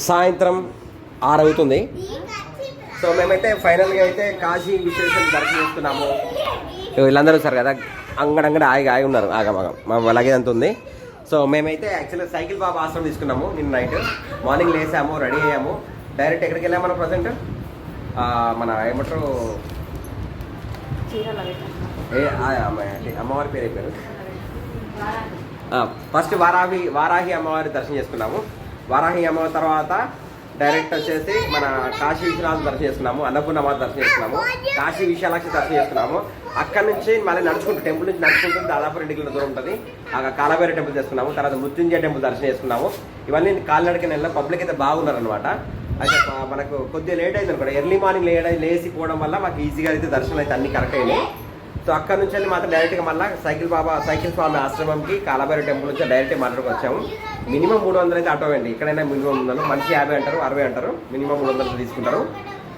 సాయంత్రం 6 అవుతుంది. సో మేమైతే ఫైనల్గా అయితే కాశీ విశ్వేశ్వరుని దర్శనం చేసుకున్నాము. వీళ్ళందరూ సార్ కదా అంగడంగడ ఆగి ఉన్నారు ఆగమాగం మా లగేజ్ అంత ఉంది. సో మేమైతే యాక్చువల్గా సైకిల్ బాబా ఆశ్రమం తీసుకున్నాము. నిన్న నైట్ మార్నింగ్ లేసాము, రెడీ అయ్యాము, డైరెక్ట్ ఎక్కడికి వెళ్ళాము మనం ప్రజెంట్ మన ఏమంటారు అమ్మవారి పేరు అయిపోయారు. ఫస్ట్ వారాహి అమ్మవారి దర్శనం చేసుకున్నాము. వారాహి అమ్మవారి తర్వాత డైరెక్ట్ వచ్చేసి మన కాశీ విశ్వనాథ్ దర్శనం చేసుకున్నాము, అన్నపూర్ణమాత దర్శనం చేసుకున్నాము, కాశీ విశాలాక్షి దర్శనం చేసుకున్నాము. అక్కడ నుంచి మళ్ళీ నడుచుకుంటూ టెంపుల్ నుంచి నడుచుకుంటూ దాదాపు 2 కిలోమీటర్ల దూరం ఉంటుంది. అక్కడ కాలభైరవ టెంపుల్ చేసుకున్నాము. తర్వాత మృత్యుంజయ టెంపుల్ దర్శనం చేసుకున్నాము. ఇవన్నీ కాలినడకన వెళ్ళిన పబ్లిక్ అయితే బాగున్నారు అనమాట. అయితే మనకు కొద్దిగా లేట్ అయింది అనుకోండి, ఎర్లీ మార్నింగ్ లేసిపోవడం వల్ల మాకు ఈజీగా అయితే దర్శనం అయితే అన్ని కరెక్ట్ అయినాయి. సో అక్కడ నుంచి వెళ్ళి మాత్రం డైరెక్ట్గా మళ్ళీ సైకిల్ స్వామి ఆశ్రమంకి కాలభైరవ టెంపుల్ నుంచి డైరెక్ట్గా మాట్లాడుకు వచ్చాము. మినిమం 300 అయితే ఆటో అండి, ఇక్కడైనా మినిమం ఉండాలి. మనిషి 50 అంటారు, 60 అంటారు, మినిమం 300 తీసుకుంటారు.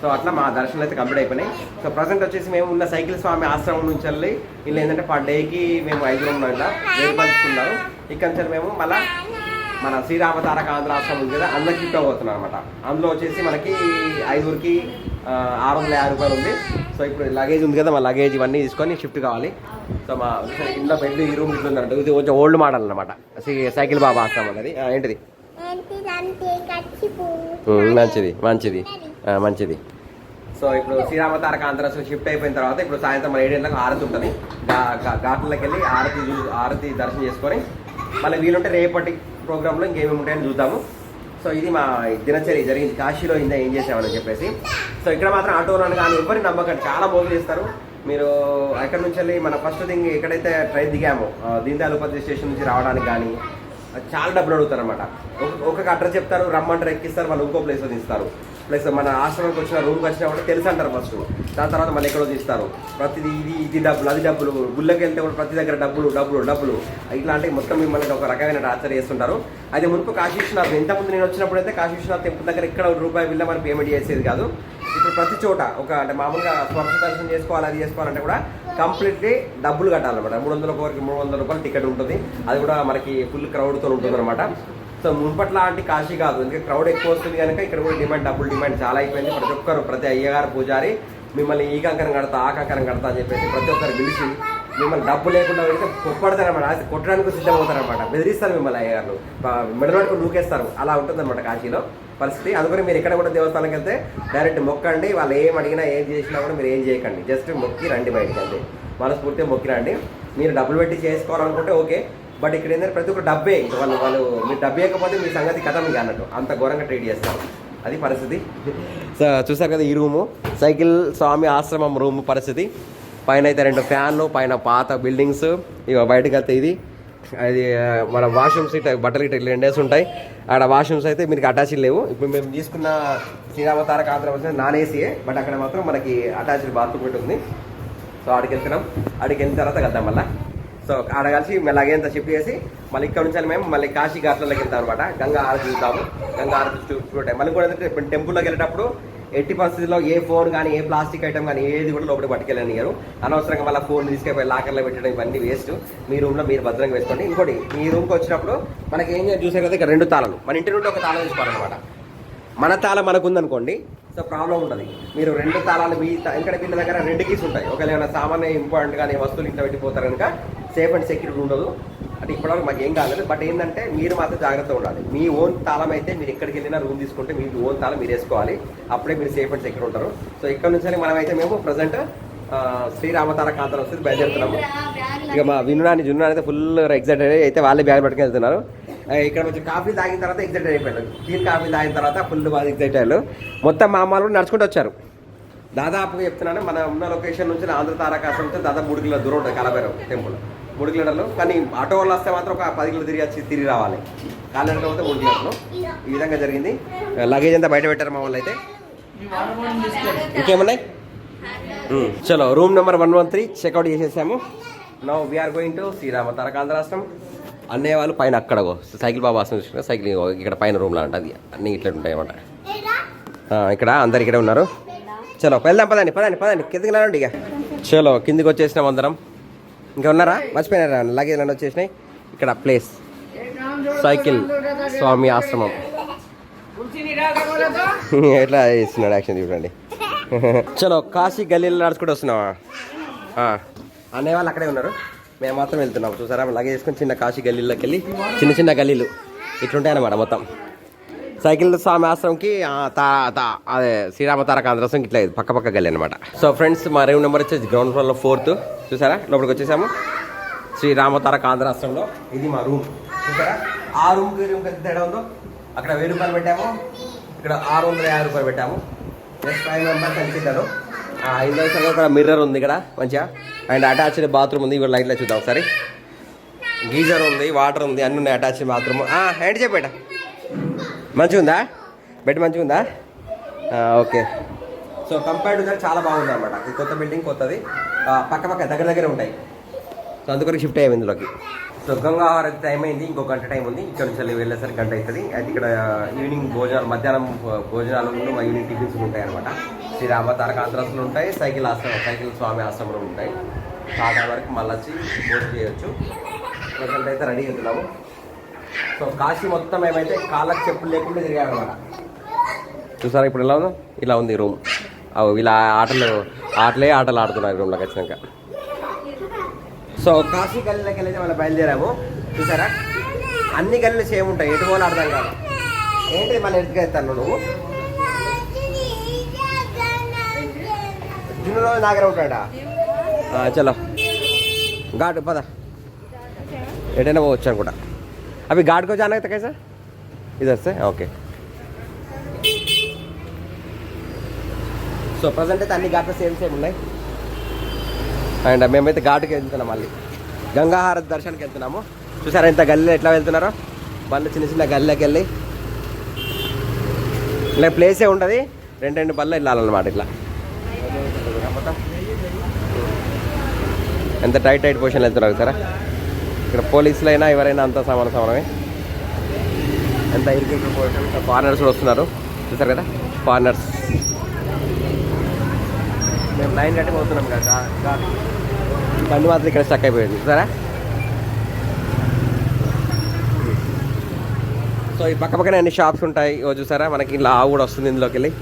సో అట్లా మా దర్శనాలు అయితే కంప్లీట్ అయిపోయినాయి. సో ప్రజెంట్ వచ్చేసి మేము ఉన్న సైకిల్ స్వామి ఆశ్రమం నుంచి వెళ్ళి వీళ్ళు ఏంటంటే పర్ డేకి మేము 5 ఉన్నాం, ఇలా వేరుపరుచుకున్నారు. ఇక్కడ నుంచి మేము మళ్ళీ మన శ్రీరామ తారక ఆంధ్ర ఆశ్రమం ఉంది కదా, అందులో షిఫ్ట్ అవ్వబోతున్నాం అనమాట. అందులో వచ్చేసి మనకి 5కి 650 రూపాయలు ఉంది. సో ఇప్పుడు లగేజ్ ఉంది కదా, మా లగేజ్ ఇవన్నీ తీసుకొని షిఫ్ట్ కావాలి. సో మా ఇంట్లో బెడ్ ఈ రూమ్ ఇట్లా ఉందంట. ఇది కొంచెం ఓల్డ్ మోడల్ అనమాట సైకిల్ బాబా ఆశ్రమం అనేది. ఏంటిది మంచిది. సో ఇప్పుడు శ్రీరామ తారక ఆంధ్రాశ్రమం షిఫ్ట్ అయిపోయిన తర్వాత ఇప్పుడు సాయంత్రం 7 గంటలకు ఆరతి ఉంటుంది. ఘాట్లకి వెళ్ళి ఆరతి దర్శనం చేసుకొని మళ్ళీ వీలుంటే రేపటి ప్రోగ్రాంలో ఇంకేమేమి ఉంటాయని చూద్దాము. సో ఇది మా దినచర్య జరిగింది కాశీలో ఏం చేసామని చెప్పేసి. సో ఇక్కడ మాత్రం ఆటోలను కానీ ఎవరిని నమ్మకండి, చాలా మోగులు చేస్తారు. మీరు అక్కడ నుంచి వెళ్ళి మన ఫస్ట్ థింగ్ ఎక్కడైతే ట్రైన్ దిగామో దీన్ దయాళ్ ఉపాధ్యాయ స్టేషన్ నుంచి రావడానికి కానీ చాలా డబ్బులు అడుగుతారు అనమాట. ఒక్కొక్క అడ్రస్ చెప్తారు, రమ్మంటారు, ఎక్కిస్తారు, వాళ్ళు ఇంకో ప్లేస్లో తీస్తారు. ప్లస్ మన ఆశ్రమంకి వచ్చిన రూమ్కి వచ్చినా కూడా తెలుసు అంటారు ఫస్ట్, దాని తర్వాత మళ్ళీ ఎక్కడో తీస్తారు. ప్రతిది ఇది డబ్బులు, అది డబ్బులు, గుళ్ళకి వెళ్తే కూడా ప్రతి దగ్గర డబ్బులు ఇట్లాంటి మొత్తం మిమ్మల్ని ఒక రకమైన టార్చర్ చేస్తుంటారు. అయితే మునుపు కాశీ విశ్వనాథ్ ఇంతకుముందు నేను వచ్చినప్పుడు అయితే కాశీ విశ్వనాథ్ టెంపుల్ దగ్గర ఇక్కడ రూపాయి బిల్ల మనం పేమెంట్ చేసేది కాదు. ఇప్పుడు ప్రతి చోట అంటే మామూలుగా స్పర్శ దర్శనం చేసుకోవాలి, అది చేసుకోవాలంటే కూడా కంప్లీట్లీ డబ్బులు కట్టాలన్నమాట. 300 ఒకరికి 300 రూపాయలు టికెట్ ఉంటుంది. అది కూడా మనకి ఫుల్ క్రౌడ్తో ఉంటుంది అనమాట. సో మున్పట్ల లాంటి కాశీ కాదు, ఎందుకంటే క్రౌడ్ ఎక్కువ వస్తుంది కనుక ఇక్కడ కూడా డబ్బులు డిమాండ్ చాలా అయిపోయింది. ప్రతి ఒక్కరు, ప్రతి అయ్యగారు పూజారి మిమ్మల్ని ఈ కంకరం కడతా, ఆ కంకరం కడతా అని చెప్పేసి ప్రతి ఒక్కరు పిలిచి మిమ్మల్ని డబ్బు లేకుండా వెళ్తే కొప్పడతారనమాట, కొట్టడానికి సిద్ధమవుతారనమాట, బెదిరిస్తారు మిమ్మల్ని అయ్యగారు, మెడలకు నూకేస్తారు. అలా ఉంటుందన్నమాట కాశీలో పరిస్థితి. అందుకని మీరు ఎక్కడ కూడా దేవస్థానానికి వెళ్తే డైరెక్ట్ మొక్కండి. వాళ్ళు ఏం అడిగినా ఏం చేసినా కూడా మీరు ఏం చేయకండి, జస్ట్ మొక్కి రండి బయటికి, అంతే. మనస్ఫూర్తిగా మొక్కి రండి. మీరు డబ్బులు పెట్టి చేసుకోవాలనుకుంటే ఓకే, బట్ ఇక్కడ ఏంటంటే ప్రతి ఒక్క డబ్బే. ఇంకా వాళ్ళు మీరు డబ్బు ఇవ్వకపోతే మీ సంగతి కథ మీకు అన్నట్టు అంత ఘోరంగా ట్రీట్ చేస్తారు. అది పరిస్థితి. సో చూసారు కదా ఈ రూము సైకిల్ స్వామి ఆశ్రమం రూమ్ పరిస్థితి. పైన అయితే 2 ఫ్యాన్లు, పైన పాత బిల్డింగ్స్, ఇక బయటకు వెళ్తే ఇది అది మన వాష్రూమ్స్ ఇట్లా బట్టలు ఇట్లా 2 డేస్ ఉంటాయి. అక్కడ వాష్రూమ్స్ అయితే మీకు అటాచ్డ్ లేవు. ఇప్పుడు మేము తీసుకున్న శ్రీరామ తారక ఆంధ్ర నాన్ ఏసీయే, బట్ అక్కడ మాత్రం మనకి అటాచ్డ్ బాత్రూమ్ ఉంటుంది. సో ఆడికి వెళ్తున్నాం. ఆడికి వెళ్ళిన తర్వాత వెళ్తాం మళ్ళీ. సో ఆడ కలిసి మళ్ళీ అగేంత షిఫ్ట్ చేసి మళ్ళీ ఇక్కడ నుంచి మేము మళ్ళీ కాశీ ఘాట్లలోకి వెళ్తాం అనమాట. గంగా హారతి చూస్తాము. గంగా హారతి చూస్తాయి. మళ్ళీ కూడా ఏంటంటే టెంపుల్లోకి వెళ్ళేటప్పుడు ఎట్టి పరిస్థితుల్లో ఏ ఫోన్ కానీ, ఏ ప్లాస్టిక్ ఐటమ్ కానీ ఏది కూడా లోపలికి పట్టుకెళ్ళనియరు. అనవసరంగా మళ్ళీ ఫోన్ తీసుకెళ్ళి లాకర్లో పెట్టడం ఇవన్నీ వేస్ట్. మీ రూమ్లో మీరు భద్రంగా వేసుకోండి. ఇంకోటి, మీ రూమ్కి వచ్చినప్పుడు మనకి ఏం చూసే కదా ఇక్కడ 2 తాళాలు, మన ఇంటి నుండి ఒక తాళం తీసుకోవాలన్నమాట. మన తాళం మనకుందనుకోండి, సో ప్రాబ్లం ఉంటుంది. మీరు 2 తాళాలు ఇక్కడ వీళ్ళ దగ్గర 2 కీస్ ఉంటాయి. ఒకవేళ ఏమైనా సామాన్య ఇంపార్టెంట్ కానీ వస్తువులు ఇంట్లో పెట్టిపోతారు కనుక సేఫ్ అండ్ సెక్యూరిటీ ఉండదు. అంటే ఇప్పటివరకు మాకు ఏం కాలేదు. బట్ ఏంటంటే మీరు మాత్రం జాగ్రత్తగా ఉండాలి. మీ ఓన్ తాళం అయితే మీరు ఎక్కడికి వెళ్ళినా రూమ్ తీసుకుంటే మీ ఓన్ తాళం మీరు వేసుకోవాలి. అప్పుడే మీరు సేఫ్ అండ్ సెక్యూర్ ఉంటారు. సో ఇక్కడ నుంచి మనమైతే మేము ప్రజెంట్ శ్రీరామ తారక ఆంధ్ర వస్తుంది బయలుదేరుతున్నాము. ఇక మా జున్నాని అయితే ఫుల్ ఎగ్జైటెడ్ అయితే వాళ్ళే బ్యాగ్ పట్టుకుని వెళ్తున్నారు. ఇక్కడ కొంచెం కాఫీ తాగిన తర్వాత ఎగ్జైటెడ్ అయిపోయారు. టీ కాఫీ తాగిన తర్వాత ఫుల్ బాగా ఎగ్జైట్ అయ్యారు. మొత్తం మా అమ్మాలు నడుచుకుంటూ వచ్చారు. దాదాపుగా చెప్తున్నాను, మన ఉన్న లొకేషన్ నుంచి ఆంధ్ర తారక ఆశ్రమం దాదాపు 3 కిలోమీటర్ల దూరం ఉంటుంది కాలభైరవ టెంపుల్. 3 కిలోమీటర్లు. కానీ ఆటో వాళ్ళు వస్తే మాత్రం ఒక 10 కిలోమీటర్లు తిరిగి రావాలి. కాలినడక పోతే 3 కిలోమీటర్లు. ఈ విధంగా జరిగింది. లగేజ్ అంతా బయట పెట్టారు మా వాళ్ళు అయితే. ఇంకేమున్నాయి? చలో రూమ్ నెంబర్ 113 చెక్అవుట్ చేసేసాము. Now we are going to Srirama Taraka Andhrashramam. అన్నయ్య వాళ్ళు పైన అక్కడ సైకిల్ బాబా ఆశ్రమం చూసుకున్నా. సైకిల్ ఇక్కడ పైన రూమ్లో అంట, అది అన్నీ ఇట్లా ఉంటాయి అన్నమాట. ఇక్కడ అందరు ఇక్కడే ఉన్నారు. చలో వెళ్దాం, పదండి కిందకి రాండి. ఇక చలో కిందికి వచ్చేసినాం అందరం. ఇంకా ఉన్నారా? మర్చిపోయినారా? లగేజ్ అన్నీ వచ్చేసినాయి. ఇక్కడ ప్లేస్ సైకిల్ స్వామి ఆశ్రమం. ఎట్లా ఇస్తున్నాడు యాక్షన్ చూడండి. చలో కాశీ గల్లీలో నడుచుకుంటూ వస్తున్నావా? అన్నయ్య వాళ్ళు అక్కడే ఉన్నారు, మేము మాత్రం వెళ్తున్నాం. చూసారా లగేజ్ వేసుకొని చిన్న కాశీ గల్లీలోకి వెళ్ళి చిన్న చిన్న గల్లీలు ఇట్లుంటాయి అన్నమాట మొత్తం. సైకిల్ స్వామి ఆశ్రమంకి అదే శ్రీరామ తారక ఆంధ్రాశ్రమం ఇట్లా పక్క పక్క గల్లీ అనమాట. సో ఫ్రెండ్స్ మా రూమ్ నెంబర్ వచ్చేసి గ్రౌండ్ ఫ్లోర్లో 4th. చూసారా లోపలికి వచ్చేసాము శ్రీరామ తారక ఆంధ్రాశ్రమంలో. ఇది మా రూమ్. చూసారా ఆ రూమ్కి ఎంత తేడా ఉందో. అక్కడ 1000 రూపాయలు పెట్టాము, ఇక్కడ 650 రూపాయలు పెట్టాము. నెక్స్ట్ 5 మెంబర్స్ అనిపించారు. 5 ఇక్కడ మిర్రర్ ఉంది ఇక్కడ మంచిగా, అండ్ అటాచ్డ్ బాత్రూమ్ ఉంది. ఇవాళ లైట్లో చూద్దాం ఒకసారి. గీజర్ ఉంది, వాటర్ ఉంది, అన్నీ ఉన్నాయి. Attached bathroom. ఏంటి చెప్పేట మంచిగా ఉందా? బెడ్ మంచిగా ఉందా? ఓకే. సో కంపేర్డ్ గా చాలా బాగుంది అనమాట. ఇది కొత్త బిల్డింగ్, కొత్తది, పక్క పక్క దగ్గర ఉంటాయి. సో అందుకొరకు షిఫ్ట్ అయ్యాము ఇందులోకి. సో గంగాహారతి టైం అయింది, ఇంకో గంట టైం ఉంది. ఇక్కడ నుంచి వెళ్ళేసరికి గంట అవుతుంది. అయితే ఇక్కడ ఈవినింగ్ భోజనాలు, మధ్యాహ్నం భోజనాలు మా ఈవినింగ్ టిఫిన్స్ ఉంటాయి అనమాట. శ్రీరామ తారక ఆంధ్రాశ్రమంలో ఉంటాయి, సైకిల్ స్వామి ఆశ్రమంలో ఉంటాయి. చాలా వరకు మళ్ళీ వచ్చి భోజనం చేయొచ్చు. ప్రజెంట్ అయితే రెడీ అవుతున్నాము. సో కాశీ మొత్తం ఏమైతే కాళ్ళకి చెప్పులు లేకుండా తిరిగామన్నమాట. చూసారా ఇప్పుడు ఎలా ఉందో? ఇలా ఉంది రూమ్. ఇలా ఆటలే ఆడుతున్నారు రూమ్లోకి వచ్చినాక. సో కాశీ గల్లీలోకి వెళ్ళి మనం బయలుదేరాము. చూసారా అన్ని గల్లీలు సేమ్ ఉంటాయి, ఎటు పోలు అర్థం కాదు. ఏంటి మళ్ళీ ఎట్టుకెళ్తాను నువ్వు? జున్నులో దగ్గర ఉంటాడా? చలో ఘాటు పద, ఎటైనా పోవచ్చు అనుకుంటా. अभी घाट को जाना है तो कैसा? इधर से ओके. సో ప్రజెంట్ అయితే అన్ని ఘాట్లు సేమ్ ఉన్నాయి. అండ్ మేమైతే ఘాటుకి వెళ్తున్నాం, మళ్ళీ గంగాహారతి దర్శనానికి వెళ్తున్నాము. చూసారా ఇంత గల్లీలో ఎట్లా వెళ్తున్నారో? బళ్ళు చిన్న చిన్న గల్లీలోకి వెళ్ళి ఇలా ప్లేసే ఉంటుంది, 2 బళ్ళు వెళ్ళాలన్నమాట. ఇట్లా మొత్తం ఎంత టైట్ పొజిషన్లో వెళ్తున్నారు సరే. ఇక్కడ పోలీసులు అయినా ఎవరైనా అంతా సమానమే. ఎంత ఇరికేషన్ పొజిషన్. ఫారినర్స్ కూడా వస్తున్నారు, చూసారు కదా ఫారినర్స్. మేము లైన్ కట్టి పోతున్నాం కదా, బండి మాత్రం ఇక్కడ స్టక్ అయిపోయింది చూసారా. సో ఈ పక్క పక్కనే అన్ని షాప్స్ ఉంటాయి. చూసారా మనకి ఇలా ఆవు కూడా వస్తుంది ఇందులోకి వెళ్ళి.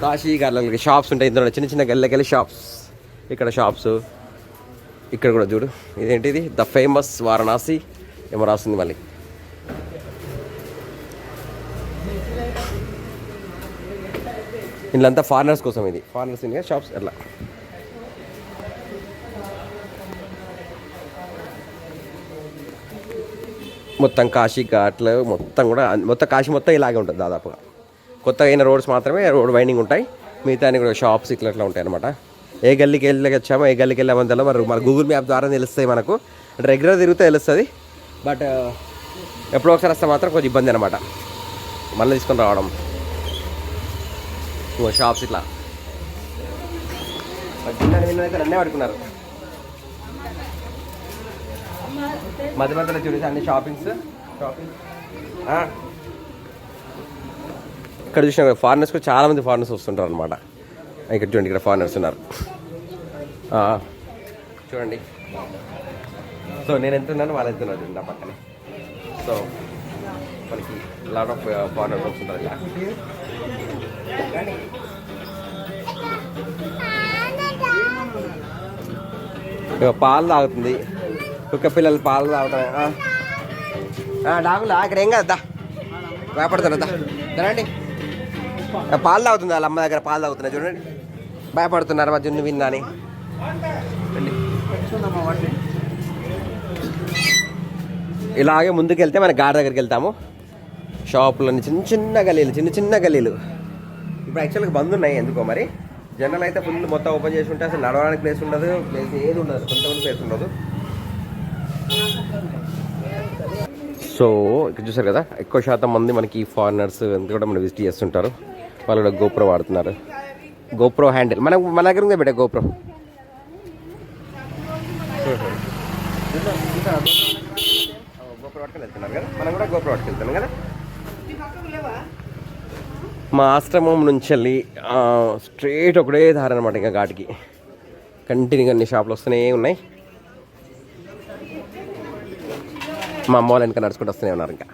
కాశీ గల్లకి షాప్స్ ఉంటాయి, ఇందులో చిన్న చిన్న గల్లకి వెళ్ళి షాప్స్. ఇక్కడ షాప్స్, ఇక్కడ కూడా చూడు ఇదేంటిది ద ఫేమస్ వారణాసి ఏమో రాస్తుంది మళ్ళీ. ఇందులో ఫారినర్స్ కోసం, ఇది ఫారినర్స్ ఇండియా షాప్స్. అట్లా మొత్తం కాశీ ఘాట్లు మొత్తం కాశీ మొత్తం ఇలాగే ఉంటుంది దాదాపుగా. కొత్తగా అయిన రోడ్స్ మాత్రమే రోడ్ వైండింగ్ ఉంటాయి, మిగతా అన్ని కూడా షాప్స్ ఇట్లా ఉంటాయి అనమాట. ఏ గల్లీకి వచ్చామో ఏ గల్లీకి వెళ్ళామని తెల్ల మన గూగుల్ మ్యాప్ ద్వారా తెలుస్తాయి మనకు. అంటే రెగ్యులర్ తిరిగితే తెలుస్తుంది, బట్ ఎప్పుడో ఒకసారి వస్తే మాత్రం కొంచెం ఇబ్బంది అనమాట మళ్ళీ తీసుకొని రావడం. షాప్స్ ఇట్లా అయితే అన్నీ పడుకున్నారు. మధ్య మధ్యలో చూడేసి అన్ని షాపింగ్. ఇక్కడ చూసిన ఫారినర్స్ కూడా చాలామంది ఫారినర్స్ వస్తుంటారు అనమాట. ఇక్కడ చూడండి, ఇక్కడ ఫారినర్స్ ఉన్నారు చూడండి. సో నేను ఎంత ఉన్నాను వాళ్ళు ఎంత ఉన్నారు నా పక్కనే. సో మనకి లాట్ ఆఫ్ ఫారినర్స్ వస్తుంటారు ఇలా. పాలు తాగుతుంది కుక్క పిల్లలు, పాలు తాగుతాయి. డాగులా ఇక్కడ ఏం కదా భయపడుతున్నా తినండి. పాలు తాగుతుంది వాళ్ళ అమ్మ దగ్గర, పాలు తాగుతున్నాయి చూడండి. భయపడుతున్నారు మా జున్ను విందని. ఇలాగే ముందుకు వెళ్తే మన గాడి దగ్గరికి వెళ్తాము. షాపులన్నీ చిన్న చిన్న గల్లీలు. ఇప్పుడు యాక్చువల్గా బంద్ ఉన్నాయి ఎందుకో మరి. జనరల్ అయితే ఫుల్ మొత్తం ఓపెన్ చేసి ఉంటే అసలు నడవడానికి ప్లేస్ ఉండదు, ప్లేస్ ఏది ఉండదు, కొంతమంది ప్లేస్ ఉండదు. సో ఇక్కడ చూసారు కదా ఎక్కువ శాతం మంది మనకి ఫారినర్స్ అంతా కూడా మనం విజిట్ చేస్తుంటారు. వాళ్ళు కూడా గోప్రో వాడుతున్నారు. గోప్రో హ్యాండిల్ మన దగ్గర ఉందా బేట గోప్రో? గోప్రో పట్టుకొని వెళ్తున్నారు కదా, మనం కూడా గోప్రో పట్టుకు వెళ్తున్నాం కదా. మా ఆశ్రమం నుంచి వెళ్ళి స్ట్రైట్ ఒకటే దారి అనమాట. ఇంకా ఘాటికి కంటిన్యూగా అన్ని షాపులు వస్తూనే ఉన్నాయి. మా అమ్మ వాళ్ళు ఇంకా నడుచుకుంటూ వస్తూనే ఉన్నారు ఇంకా.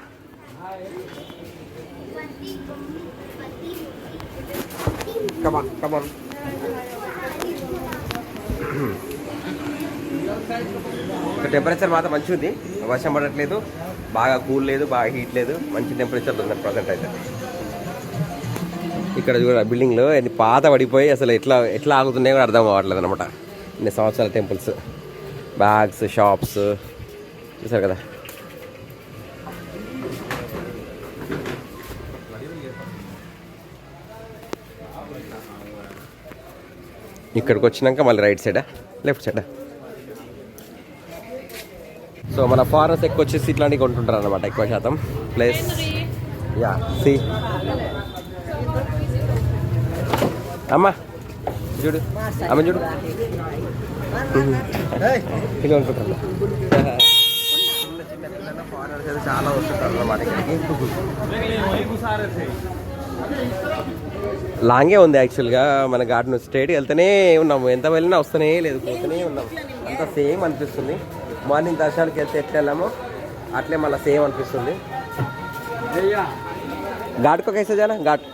కమాన్ కమాన్. టెంపరేచర్ మాత్రం మంచిగా ఉంది, వర్షం పడట్లేదు, బాగా కూల్ లేదు, బాగా హీట్ లేదు, మంచి టెంపరేచర్ ఉంది ప్రజెంట్ అయితే. ఇక్కడ చూడ బిల్డింగ్లో ఎన్ని పాత పడిపోయి అసలు ఎట్లా ఎట్లా ఆగుతున్నాయో కూడా అర్థం కావట్లేదు అనమాట. ఇన్ని సంవత్సరాల టెంపుల్స్, బ్యాగ్స్, షాప్స్ చూసారు కదా. ఇక్కడికి వచ్చినాక మళ్ళీ రైట్ సైడా లెఫ్ట్ సైడా. సో మన ఫారెన్స్ ఎక్కువ వచ్చేసి ఇట్లాంటివి కొంటుంటారు అనమాట ఎక్కువ శాతం. ప్లేస్ యా సి అమ్మా చూడు, అమ్మ చూడు ఇలా అనుకుంటాను. చిన్న పిల్లలు ఫారెనర్స్ అయితే చాలా వస్తుంటారు అన్నమాట ఇక్కడికి. లాంగే ఉంది యాక్చువల్గా, మన గార్డెన్ స్ట్రేట్ వెళ్తూనే ఉన్నాము, ఎంత వెళ్ళినా వస్తూనే లేదు, పోతూనే ఉన్నాము. అంతా సేమ్ అనిపిస్తుంది. మార్నింగ్ దర్శనానికి వెళ్తే ఎట్లా వెళ్ళామో అట్లే మళ్ళీ సేమ్ అనిపిస్తుంది. ఘాట్కో కైసే జానా? ఘాట్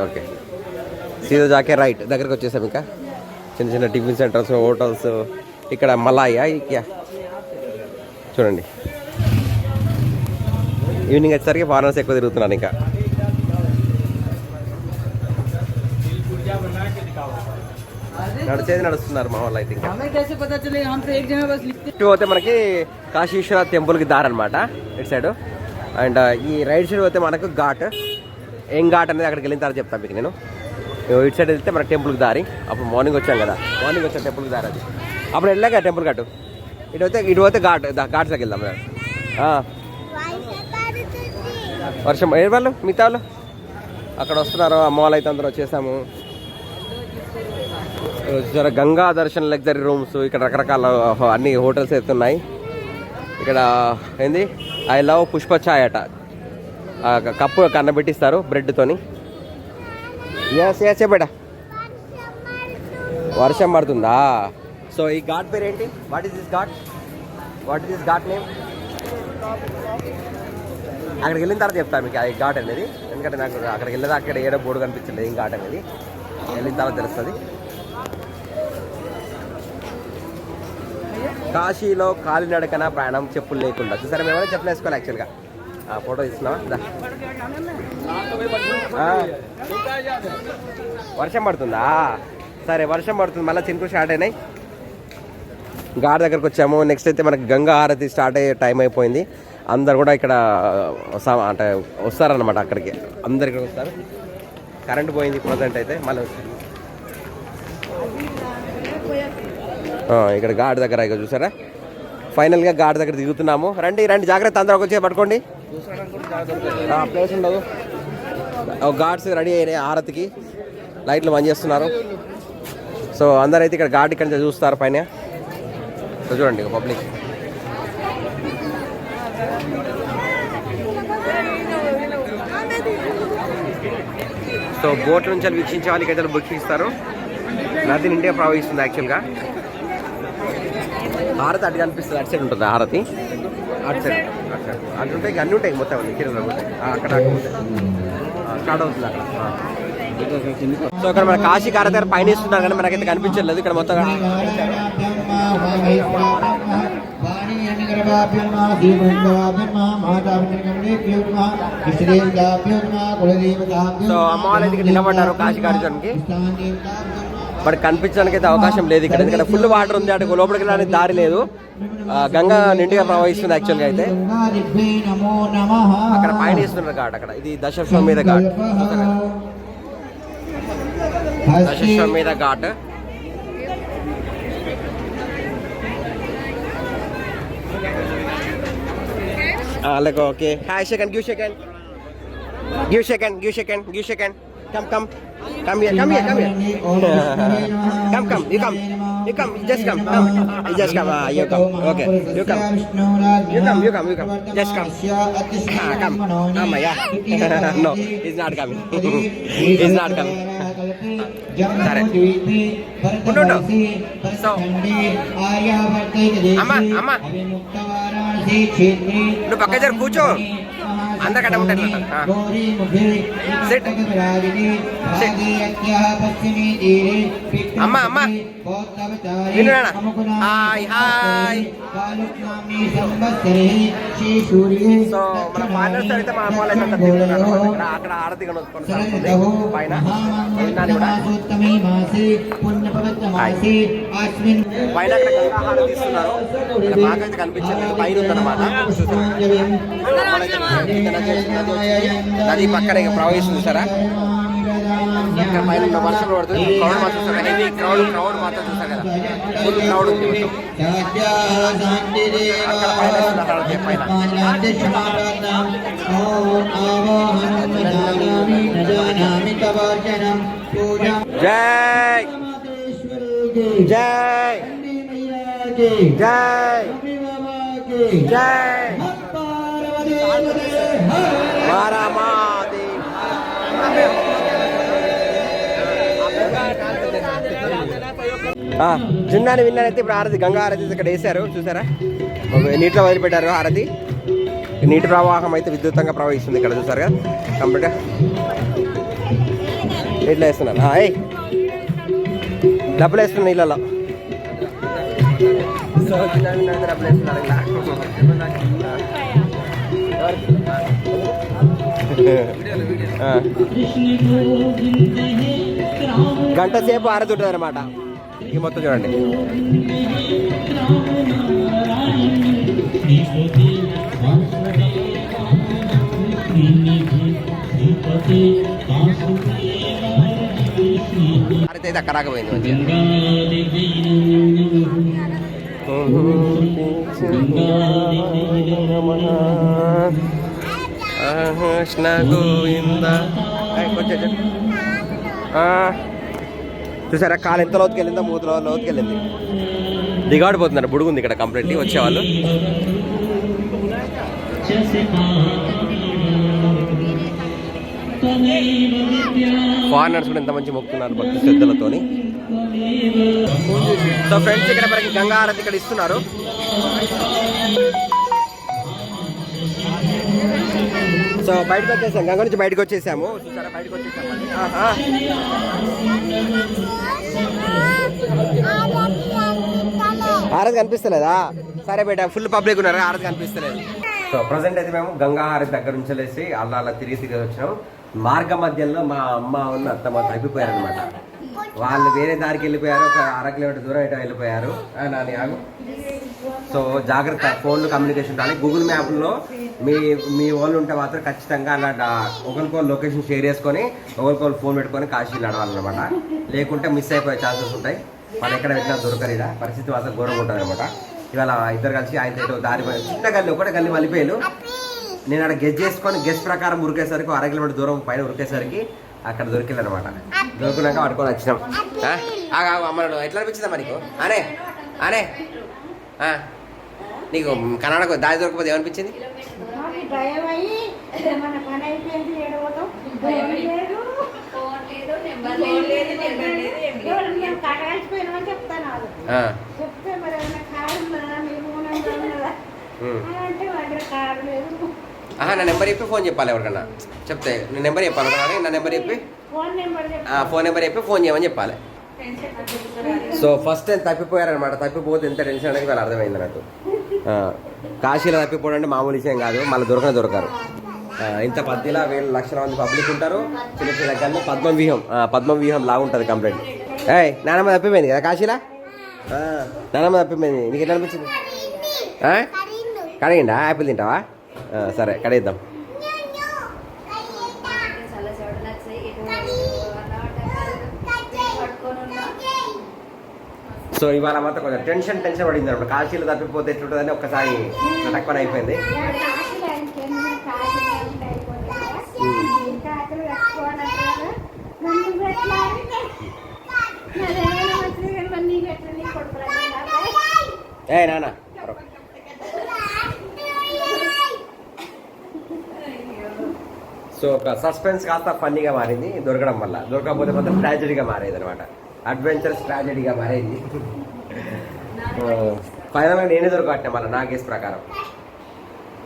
ఓకే. సీదా జాకే రైట్ దగ్గరకు వచ్చేసాం. ఇంకా చిన్న చిన్న టిఫిన్ సెంటర్స్, హోటల్స్. ఇక్కడ మలాయా ఇక్యా చూడండి. ఈవినింగ్ వచ్చేసరికి ఫారెనర్స్ ఎక్కువ తిరుగుతున్నాను. ఇంకా నడిచేది నడుస్తున్నారు మా వాళ్ళు అయితే. ఇటు పోతే మనకి కాశీ విశ్వనాథ్ టెంపుల్కి దారి అనమాట ఇటు సైడ్. అండ్ ఈ రైట్ సైడ్ పోతే మనకు ఘాట్. ఏం ఘాట్ అనేది అక్కడికి వెళ్ళిన తర్వాత చెప్తాను మీకు నేను. ఇటు సైడ్ వెళ్తే మనకు టెంపుల్కి దారి. అప్పుడు మార్నింగ్ వచ్చాం కదా, మార్నింగ్ వచ్చాం టెంపుల్కి దారి అది. అప్పుడు వెళ్ళాక టెంపుల్ ఘాటు. ఇటు పోతే ఘాట్స్లోకి వెళ్దాం. వర్షం ఏ వాళ్ళు మిగతా వాళ్ళు అక్కడ వస్తున్నారు. అమ్మ వాళ్ళు అయితే అందరూ వచ్చేసాము. జర గంగా దర్శన్ లగ్జరీ రూమ్స్, ఇక్కడ రకరకాల అన్ని హోటల్స్ అయితే ఉన్నాయి. ఇక్కడ ఏంది ఐ లవ్ పుష్ప ఛాయ్ అట, కప్పు కన్నబెట్టిస్తారు బ్రెడ్తోని. బేట వర్షం పడుతుందా? సో ఈ ఘాట్ పేరు ఏంటి? What is this ghat? What is this ghat name? అక్కడికి వెళ్ళిన తర్వాత చెప్తాను మీకు ఈ ఘాట్ అనేది. ఎందుకంటే నాకు అక్కడికి వెళ్ళేదా అక్కడ ఏడో బోర్డు కనిపించలేదు ఏం ఘాట్ అనేది. వెళ్ళిన తర్వాత తెలుస్తుంది. కాశీలో కాలినడకన ప్రయాణం చెప్పులు లేకుండా. చూసారా, మేమైనా చెప్పులు వేసుకోవాలి యాక్చువల్గా. ఫోటో ఇస్తున్నావా? వర్షం పడుతుందా? సరే వర్షం పడుతుంది, మళ్ళీ చినుకులు స్టార్ట్ అయినాయి. ఘాట్ దగ్గరకు వచ్చాము. నెక్స్ట్ అయితే మనకి గంగా హారతి స్టార్ట్ అయ్యే టైం అయిపోయింది. అందరు కూడా ఇక్కడ అంటే వస్తారనమాట అక్కడికి. అందరు ఇక్కడ వస్తారు. కరెంట్ పోయింది ప్రజెంట్ అయితే, మళ్ళీ ఇక్కడ ఘాట్ దగ్గర ఇక చూసారా. ఫైనల్గా ఘాట్ దగ్గర దిగుతున్నాము. రండి రండి, జాగ్రత్త, అందరూ వచ్చి పట్టుకోండి, ప్లేస్ ఉండదు. ఘాట్స్ రెడీ అయినాయి హారతికి, లైట్లు బంద్ చేస్తున్నారు. సో అందరైతే ఇక్కడ ఘాట్ ఇక్కడ నుంచి చూస్తారు పైన. సో చూడండి పబ్లిక్. సో బోట్ నుంచి వీక్షించే వాళ్ళకి అయితే బుక్ ఇస్తారు. నది నిండిగా ప్రవహిస్తుంది యాక్చువల్గా. హారతి అటు కనిపిస్తుంది, అటు సైడ్ ఉంటుంది హారతి. అటు సైడ్ అటు ఉంటాయి, అన్నీ ఉంటాయి మొత్తం అన్ని కిరణాలు ఉంటాయి. అక్కడ స్టార్ట్ అవుతుంది అక్కడ. సో ఇక్కడ మన కాశీ హారతి దగ్గర పైన ఇస్తున్నారు కానీ మనకైతే కనిపించలేదు. ఇక్కడ మొత్తం సో అమ్మ వాళ్ళకి నిలబడ్డారు కాశీ కార్యక్రమానికి. బట్ కనిపించడానికి అయితే అవకాశం లేదు ఇక్కడ, ఎందుకంటే ఫుల్ వాటర్ ఉంది. అటు లోపలికి వెళ్ళడానికి దారి లేదు. గంగా నిండుగా ప్రవహిస్తుంది యాక్చువల్గా అయితే. అక్కడ పైన ఇస్తున్నారు ఘాట్. అక్కడ ఇది Dashashwamedh ghat. Dashashwamedh ghat. like okay, hi, second, give second, give second, give second, give second, come here, come here, come here, come, you come, just come, just come, you come, okay, you come, just come, come, yeah, no, he's not coming, he's not coming. Sorry. No. So, Amma. నువ్వు పక్క జర కూర్చో అందరికంటే ఉంటాయి అమ్మా అమ్మా hi hi. So మన partners అయితే మా అమ్మ వాళ్ళు అక్కడ ఆరతి కొనసాగుతుంది పైన పైన అక్కడ గంగాహారం తీస్తున్నారు. మాకైతే కనిపించలేదు, పైన ఉందన్నమాట. నది పక్కన ఇక ప్రవహిస్తుంది సారా. ఇక్కడ పైన వర్షం పడుతుంది. క్రౌడ్ మాత్రం చూస్తారు, హెవీ క్రౌడ్ మాత్రం చూస్తారు కదా, ఫుల్ క్రౌడ్ ఉంది అక్కడ పైన పైన. జై జై జై జై మారామాది. చిన్నాని విన్నానైతే ఇప్పుడు ఆరతి గంగా ఆరతి ఇక్కడ వేశారు చూసారా, నీటిలో వదిలిపెట్టారు ఆరతి. నీటి ప్రవాహం అయితే విద్యుత్తంగా ప్రవహిస్తుంది ఇక్కడ చూసారు కదా, కంప్లీట్గా నీటిలో వేస్తున్నారు. డబ్బులు వేస్తున్నారు నీళ్ళలో. సో చిన్న డబ్బులు వేస్తున్నారు ఇలా. గంట సేపు ఆరతి ఉంటుంది అనమాట. ఈ మొత్తం చూడండి. ఆరతి అయితే అక్కడ రాకపోయింది మంచిగా. కృష్ణ గోవింద. చూసారా కాలు ఎంత లోతుకి వెళ్ళిందో, 3 లోతుకి వెళ్ళింది. దిగాడిపోతున్నారు, బుడుగుంది ఇక్కడ కంప్లీట్లీ వచ్చేవాళ్ళు. ఫారినర్స్ కూడా ఎంత మంచి మొక్కుతున్నారు భక్తి శ్రద్ధలతోని. సో ఫ్రెండ్స్ ఇక్కడ మనకి గంగా హారతి ఇక్కడ ఇస్తున్నారు. సో బయటకు వచ్చేసాం, గంగ నుంచి బయటకు వచ్చేసాము. చూసారా బయటకు వచ్చేసాము. హారతి కనిపిస్తలేదా? సరే బయట ఫుల్ పబ్లిక్ ఉన్నారు, హారతి కనిపిస్తలేదు. సో ప్రజెంట్ అయితే మేము గంగా హారతి దగ్గర నుంచి వెళ్ళేసి అలా తిరిగి వచ్చినాం. మార్గ మధ్యలో మా అమ్మ ఉన్న అత్తమ్మ తగ్గిపోయారు అనమాట. వాళ్ళు వేరే దారికి వెళ్ళిపోయారు, ఒక 1/2 కిలోమీటర్ దూరం ఇటు వెళ్ళిపోయారు. నాని ఆగు. సో జాగ్రత్త, ఫోన్లు కమ్యూనికేషన్ ఉండాలి. గూగుల్ మ్యాప్లో మీ వాళ్ళు ఉంటే మాత్రం ఖచ్చితంగా అలా ఒకరికొకరు లొకేషన్ షేర్ చేసుకొని ఒకరికొకరు ఫోన్ పెట్టుకొని కాశీ నడవాలన్నమాట. లేకుంటే మిస్ అయిపోయే ఛాన్సెస్ ఉంటాయి. వాళ్ళు ఎక్కడ పెట్టినా దొరకరిదా, పరిస్థితి మాత్రం ఘోరంగా ఉంటుంది అనమాట. ఇవాళ ఇద్దరు కలిసి ఆయన దారి చిన్న గల్లి, ఒకటే గల్లి మళ్ళీపోయాను. నేను అక్కడ గెస్ ప్రకారం ఉరికేసరికి 1/2 కిలోమీటర్ దూరం పైన ఉరికేసరికి అక్కడ దొరికింది అనమాట. దొరికినాక పట్టుకొని వచ్చినాం. అమ్మడు ఎట్లా అనిపించిందా మనకు? అనే నీకు కర్ణాటక దారి దొరకపోతే ఏమనిపించింది? నా నెంబర్ చెప్పి ఫోన్ చెప్పాలి ఎవరికన్నా. చెప్తే నేను నెంబర్ చెప్పాలి కానీ నా నెంబర్ చెప్పి ఫోన్ నెంబర్ చెప్పి ఫోన్ చేయమని చెప్పాలి. సో ఫస్ట్ టైం తప్పిపోయారనమాట. తప్పిపోతే ఎంత టెన్షన్ అనేది వాళ్ళు అర్థమైంది అన్నట్టు. కాశీలో తప్పిపోవడం అంటే మామూలు విషయం కాదు, మళ్ళీ దొరకరు. ఇంత పద్దిలా 1,000 లక్షల మంది పబ్లిక్ ఉంటారు. చిన్న చిన్న దగ్గరలో పద్మవ్యూహం లాగా ఉంటుంది కంప్లీట్. నానమ్మ తప్పిపోయింది కదా కాశీలా. నానమ్మ తప్పిపోయింది, నీకు ఎట్లా అనిపించింది? కడిగిండా? యాపిల్ తింటావా? సరే కడిగిద్దాం. సో ఇవాళ మాత్రం కొంచెం టెన్షన్ పడింది అనమాట. కాశీలో తప్పిపోతే ఎట్లుంటుందని ఒక్కసారి తక్కువ అయిపోయింది. నాన్న సో ఒక సస్పెన్స్ కాస్త ఫన్నీగా మారింది దొరకడం వల్ల. దొరకకపోతే మొత్తం ట్రాజెడీగా మారేది అనమాట. అడ్వెంచరస్ ట్రాజెడీగా మారేది. ఫైనల్గా నేనే దొరకట్టే మళ్ళీ నా కేసు ప్రకారం.